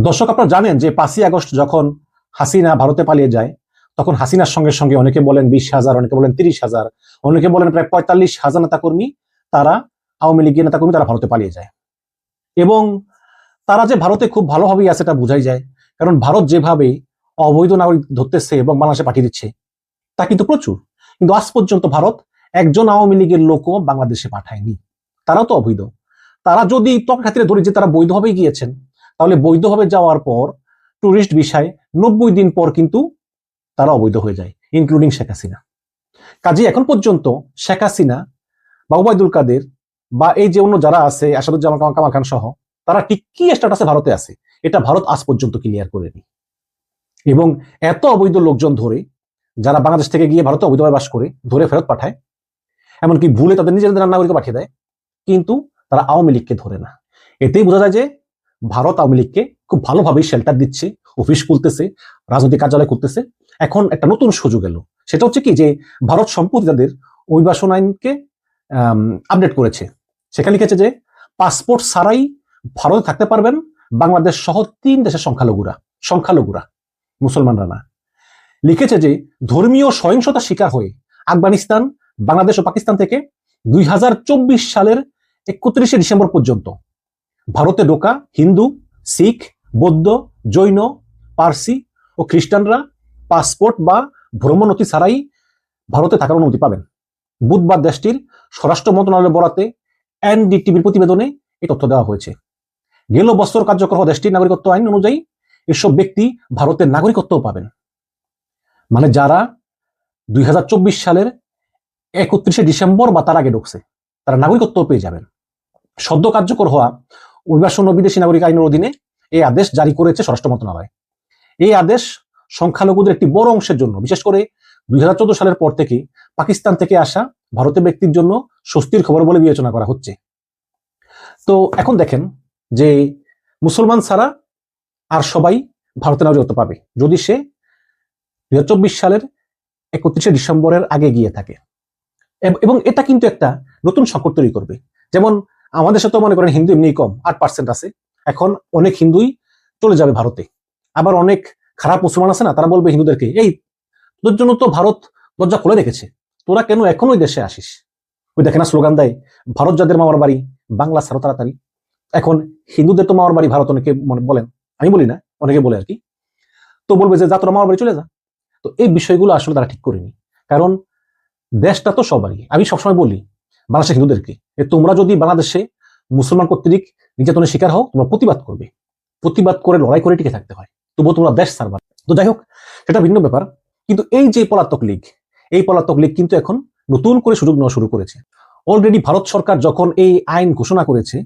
দর্শক, আপনারা জানেন যে 5ই আগস্ট যখন হাসিনা ভারতে পালিয়ে যায়, তখন হাসিনার সঙ্গে সঙ্গে অনেকে বলেন 20,000, অনেকে বলেন 30,000, অনেকে বলেন প্রায় 45,000 নেতাকর্মী, তারা আওয়ামী লীগের নেতাকর্মী, তারা ভারতে পালিয়ে যায়। এবং তারা যে ভারতে খুব ভালোভাবেই আছে এটা বোঝাই যায়, কারণ ভারত যেভাবে অবৈধ নাগরিক ধরতেছে এবং বাংলাদেশে পাঠিয়ে দিচ্ছে তা কিন্তু প্রচুর। কিন্তু আজ পর্যন্ত ভারত একজন আওয়ামী লীগের লোকও বাংলাদেশে পাঠায়নি। তারাও তো অবৈধ। তারা যদি তর্ক খাতিরে ধরি যে তারা বৈধভাবে গিয়েছেন, তাহলে বৈধভাবে যাওয়ার পর টুরিস্ট ভিসায় 90 দিন পর কিন্তু তারা অবৈধ হয়ে যায়, ইনক্লুডিং শেখ হাসিনা। কাজে এখন পর্যন্ত শেখ হাসিনা বা ওবায়দুল কাদের বা এই যে অন্য যারা আছে, আসাদুজ্জামান কামাল খান সহ, তারা ঠিক কি স্ট্যাটাসে ভারতে আছে এটা ভারত আজ পর্যন্ত ক্লিয়ার করেনি। এবং এত অবৈধ লোকজন ধরে, যারা বাংলাদেশ থেকে গিয়ে ভারতে অবৈধভাবে বাস করে, ধরে ফেরত পাঠায়, এমনকি ভুলে তাদের নিজেদের নাগরিককে পাঠিয়ে দেয়, কিন্তু তারা আওয়ামী লীগকে ধরে না। এতেই বোঝা যায় যে ভারত আওয়ামী লীগকে খুব ভালোভাবেই শেল্টার দিচ্ছে, অফিস খুলতেছে, রাজনৈতিক কার্যালয় করতেছে। এখন একটা নতুন সুযোগ এলো, সেটা হচ্ছে কি যে ভারত সম্প্রতি তাদের অভিবাসন আইনকে আপডেট করেছে। সেখানে লিখেছে যে পাসপোর্ট ছাড়াই ভারতে থাকতে পারবেন বাংলাদেশ সহ 3 দেশের সংখ্যালঘুরা, মুসলমানরা না। লিখেছে যে ধর্মীয় সহিংসতার শিকার হয়ে আফগানিস্তান, বাংলাদেশ ও পাকিস্তান থেকে 2024 সালের 31শে ডিসেম্বর পর্যন্ত ভারতে ঢোকা হিন্দু, শিখ, বৌদ্ধ, জৈন, পার্সি ও খ্রিস্টানরা পাসপোর্ট বা ভ্রমণনথি ছাড়াই ভারতে থাকার অনুমতি পাবেন। বুধবার দেশটির স্বরাষ্ট্র মন্ত্রণালয়ের বরাতে এনডিটিভির প্রতিবেদনে এই তথ্য দেওয়া হয়েছে। গেল বছর কার্যকর হওয়া দেশটির নাগরিকত্ব আইন অনুযায়ী এসব ব্যক্তি ভারতের নাগরিকত্বও পাবেন। মানে যারা 2024 সালের 31শে ডিসেম্বর বা তার আগে ঢুকছে, তারা নাগরিকত্ব পেয়ে যাবেন। সদ্য কার্যকর হওয়া অভিবাসন ও বিদেশি নাগরিক আইনের অধীনে এই আদেশ জারি করেছে স্বরাষ্ট্র মন্ত্রণালয়। এই আদেশ সংখ্যালঘুদের একটি বড় অংশের জন্য, বিশেষ করে 2014 সালের পর থেকে পাকিস্তান থেকে আসা ভারতের ব্যক্তির জন্য স্বস্তির খবর বলে বিবেচনা করা হচ্ছে। তো এখন দেখেন যে মুসলমান ছাড়া আর সবাই ভারতের নাগরিকত্ব পাবে যদি সে 2024 সালের 31শে ডিসেম্বরের আগে গিয়ে থাকে। এবং এটা কিন্তু একটা নতুন সংকট তৈরি করবে। যেমন আমাদের সাথে মনে করেন হিন্দু এমনি কম, 8% আছে। এখন অনেক হিন্দুই চলে যাবে ভারতে। আবার অনেক খারাপ মুসলমান আছে না, তারা বলবে হিন্দুদেরকে, এই তোদের জন্য তো ভারত দরজা খুলে রেখেছে, তোরা কেন এখন ওই দেশে আসিস? ওই দেখে না স্লোগান দেয়, ভারত যাদের মামার বাড়ি বাংলা ছাড়ো তাড়াতাড়ি। এখন হিন্দুদের তো মামার বাড়ি ভারত, অনেকে বলেন, আমি বলি না, অনেকে বলে আর কি। তো বলবে যে যা তোরা মামার বাড়ি চলে যা। তো এই বিষয়গুলো আসলে তারা ঠিক করেনি, কারণ দেশটা তো সবারই। আমি সবসময় বলি বাংলাদেশের হিন্দুদেরকে, তোমরা যদি বাংলাদেশে মুসলমান কর্তৃক নির্যাতনের শিকার হও, তোমরা প্রতিবাদ করবে, প্রতিবাদ করে লড়াই করে টিকে থাকতে হয়, তবুও তোমরা দেশ ছাড়বা। তো যাই হোক, সেটা ভিন্ন ব্যাপার। কিন্তু এই যে পলাতক লীগ, এই পলাতক লীগ কিন্তু এখন নতুন করে সুযোগ নেওয়া শুরু করেছে। অলরেডি ভারত সরকার যখন এই আইন ঘোষণা করেছে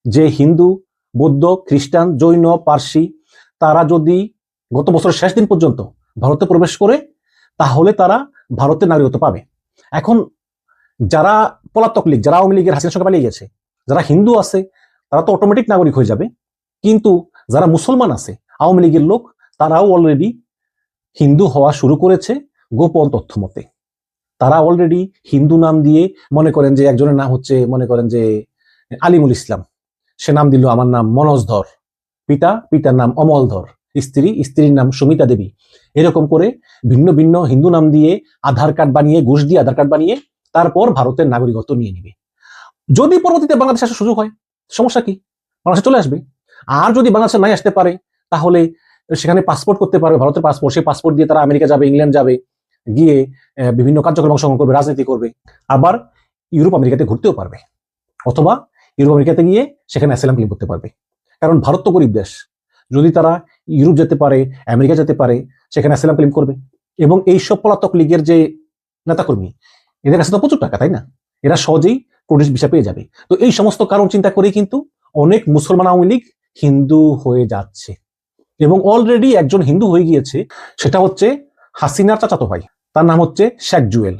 যে হিন্দু, বৌদ্ধ, খ্রিস্টান, জৈন, পার্সি তারা যদি গত বছরের শেষ দিন পর্যন্ত ভারতে প্রবেশ করে, তাহলে তারা ভারতের নাগরিকত্ব পাবে। এখন যারা পলাতক লীগ, যারা আওয়ামী লীগের হাসিনার সঙ্গে পালিয়ে গেছে, যারা হিন্দু আছে, তারা তো অটোমেটিক নাগরিক হয়ে যাবে। কিন্তু যারা মুসলমান আছে, আওয়ামী লীগের লোক, তারাও অলরেডি হিন্দু হওয়া শুরু করেছে গোপন তথ্য মতে। তারা অলরেডি হিন্দু নাম দিয়ে, মনে করেন যে একজনের নাম হচ্ছে, মনে করেন যে আলিমুল ইসলাম, সে নাম দিল আমার নাম মনোজ ধর, পিতার নাম অমল ধর, স্ত্রীর নাম সুমিতা দেবী। এরকম করে ভিন্ন ভিন্ন হিন্দু নাম দিয়ে আধার কার্ড বানিয়ে, ঘুষ দিয়ে আধার কার্ড বানিয়ে তারপর ভারতের নাগরিকত্ব নিয়ে নিবে। যদি পরবর্তীতে বাংলাদেশে আসার সুযোগ হয়, সমস্যা কি? বাংলাদেশে চলে আসবে। আর যদি বাংলাদেশে নাই আসতে পারে, তাহলে সেখানে পাসপোর্ট করতে পারবে, ভারতের পাসপোর্ট। সেই পাসপোর্ট দিয়ে তারা আমেরিকা যাবে, ইংল্যান্ড যাবে, গিয়ে বিভিন্ন কার্যক্রম অংশগ্রহণ করবে, রাজনীতি করবে। আবার ইউরোপ আমেরিকাতে ঘুরতেও পারবে, অথবা ইউরোপ আমেরিকাতে গিয়ে সেখানে অ্যাসাইলাম ক্লেম করতে পারবে। কারণ ভারত তো গরিব দেশ, যদি তারা ইউরোপ যেতে পারে, আমেরিকা যেতে পারে, সেখানে অ্যাসাইলাম ক্লেম করবে। এবং এই সব পলাতক লীগের যে নেতাকর্মী, এদের কাছে তো প্রচুর টাকা, তাই না? এরা সহজেই টুরিস্ট ভিসা পেয়ে যাবে। তো এই সমস্ত কারণ চিন্তা করেই কিন্তু অনেক মুসলমান আওয়ামী লীগ হিন্দু হয়ে যাচ্ছে। এবং অলরেডি একজন হিন্দু হয়ে গিয়েছে, সেটা হচ্ছে হাসিনার চাচাতো ভাই, তার নাম হচ্ছে শেখ জুয়েল।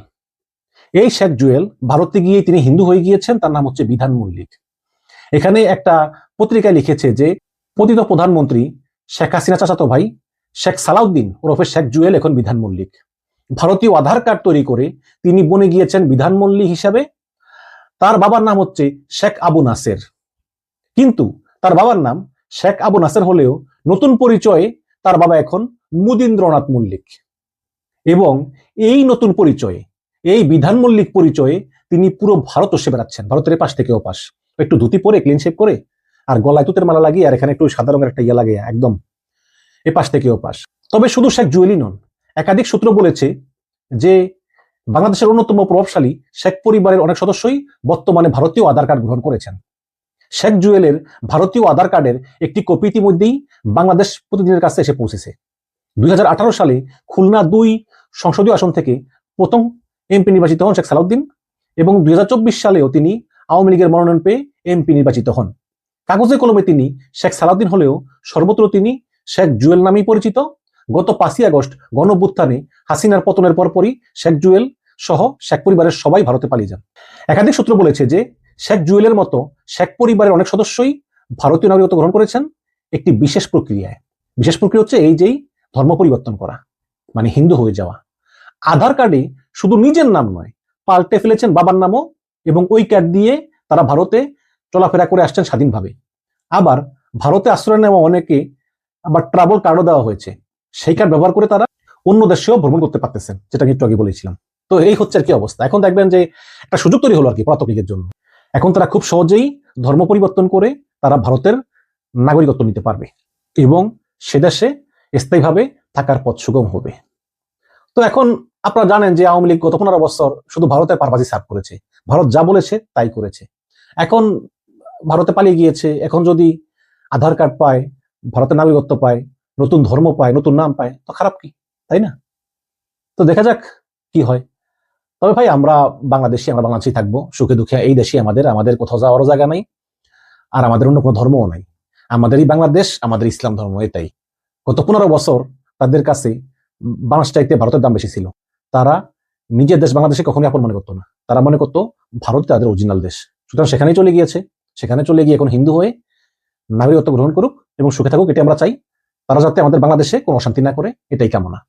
এই শেখ জুয়েল ভারতে গিয়ে তিনি হিন্দু হয়ে গিয়েছেন, তার নাম হচ্ছে বিধান মল্লিক। এখানে একটা পত্রিকায় লিখেছে যে পতিত প্রধানমন্ত্রী শেখ হাসিনা চাচাতো ভাই শেখ সালাউদ্দিন ওরফে শেখ জুয়েল এখন বিধান মল্লিক। ভারতীয় আধার কার্ড তৈরি করে তিনি বনে গিয়েছেন বিধান মল্লিক হিসাবে। তার বাবার নাম হচ্ছে শেখ আবু নাসের, কিন্তু তার বাবার নাম শেখ আবু নাসের হলেও নতুন পরিচয়ে তার বাবা এখন মুদীন্দ্রনাথ মল্লিক, এবং এই নতুন পরিচয়ে, এই বিধান মল্লিক পরিচয়ে তিনি পুরো ভারত এসে বেড়াচ্ছেন, ভারতের এপাশ থেকে ওপাশ, একটু ধুতি পরে ক্লিন শেভ করে আর গলায় তুতের মালা লাগিয়ে আর এখানে একটু সাদা রঙের একটা ইয়ে লাগিয়ে একদম এপাশ থেকে ওপাশ। তবে শুধু শেখ জুয়েলই নন, একাধিক সূত্র বলেছে যে বাংলাদেশের অন্যতম প্রভাবশালী শেখ পরিবারের অনেক সদস্যই বর্তমানে ভারতীয় আধার কার্ড গ্রহণ করেছেন। শেখ জুয়েলের ভারতীয় আধার কার্ডের একটি কপি ইতিমধ্যেই বাংলাদেশ প্রতিনিধির কাছে এসে পৌঁছেছে। 2018 সালে খুলনা 2 সংসদীয় আসন থেকে প্রথম এমপি নির্বাচিত হন শেখ সালাউদ্দিন, এবং 2024 সালেও তিনি আওয়ামী লীগের মনোনয়ন পেয়ে এমপি নির্বাচিত হন। কাগজে কলমে তিনি শেখ সালাউদ্দিন হলেও সর্বত্র তিনি শেখ জুয়েল নামেই পরিচিত। গত 5ই আগস্ট গণঅভ্যুত্থানে হাসিনার পতনের পরপরই শেখ জুয়েল সহ শেখ পরিবারের সবাই ভারতে পালিয়ে যান। একাধিক সূত্র বলেছে যে শেখ জুয়েলের মতো শেখ পরিবারের অনেক সদস্যই ভারতীয় নাগরিকত্ব গ্রহণ করেছেন একটি বিশেষ প্রক্রিয়ায়। বিশেষ প্রক্রিয়া হচ্ছে এই যেই ধর্ম পরিবর্তন করা, মানে হিন্দু হয়ে যাওয়া। আধার কার্ডে শুধু নিজের নাম নয়, পাল্টে ফেলেছেন বাবার নামও, এবং ওই কার্ড দিয়ে তারা ভারতে চলাফেরা করে আসছেন স্বাধীনভাবে। আবার ভারতে আশ্রয় নেওয়া অনেকে আবার ট্রাভেল কার্ডও দেওয়া হয়েছে, সেই কার্ড ব্যবহার করে তারা অন্য দেশেও ভ্রমণ করতে পারতেছেন, যেটা আমি একটু আগে বলেছিলাম। তো এই হচ্ছে আর কি অবস্থা। এখন দেখবেন যে একটা সুযোগ তৈরি হলো আর কি পলাতক লীগের জন্য। এখন তারা খুব সহজেই ধর্ম পরিবর্তন করে তারা ভারতের নাগরিকত্ব নিতে পারবে এবং সে দেশে স্থায়ীভাবে থাকার পথ সুগম হবে। তো এখন আপনারা জানেন যে আওয়ামী লীগ গত 15 বছর শুধু ভারতের পারপাসই সার্ভ করেছে, ভারত যা বলেছে তাই করেছে। এখন ভারতে পালিয়ে গিয়েছে, এখন যদি আধার কার্ড পায়, ভারতের নাগরিকত্ব পায়, নতুন ধর্ম পায়, নতুন নাম পায়, তো খারাপ কি, তাই না? তো দেখা যাক কি হয়। তবে ভাই আমরা বাংলাদেশেই থাকবো, সুখে দুঃখে এই দেশে আমাদের কোথাও যাওয়ারও জায়গা নাই, আর আমাদের অন্য কোনো ধর্মও নাই। আমাদেরই বাংলাদেশ, আমাদের ইসলাম ধর্ম, এটাই। গত 15 বছর তাদের কাছে বাংলাদেশ চাইতে ভারতের দাম বেশি ছিল। তারা নিজের দেশ বাংলাদেশে কখনোই আপন মনে করতো না, তারা মনে করতো ভারত তাদের অরিজিনাল দেশ। সুতরাং সেখানেই চলে গিয়েছে, সেখানে চলে গিয়ে এখন হিন্দু হয়ে নাগরিকত্ব গ্রহণ করুক এবং সুখে থাকুক, এটাই আমরা চাই। তারা যাতে আমাদের বাংলাদেশে কোনো অশান্তি না করে, এটাই কামনা।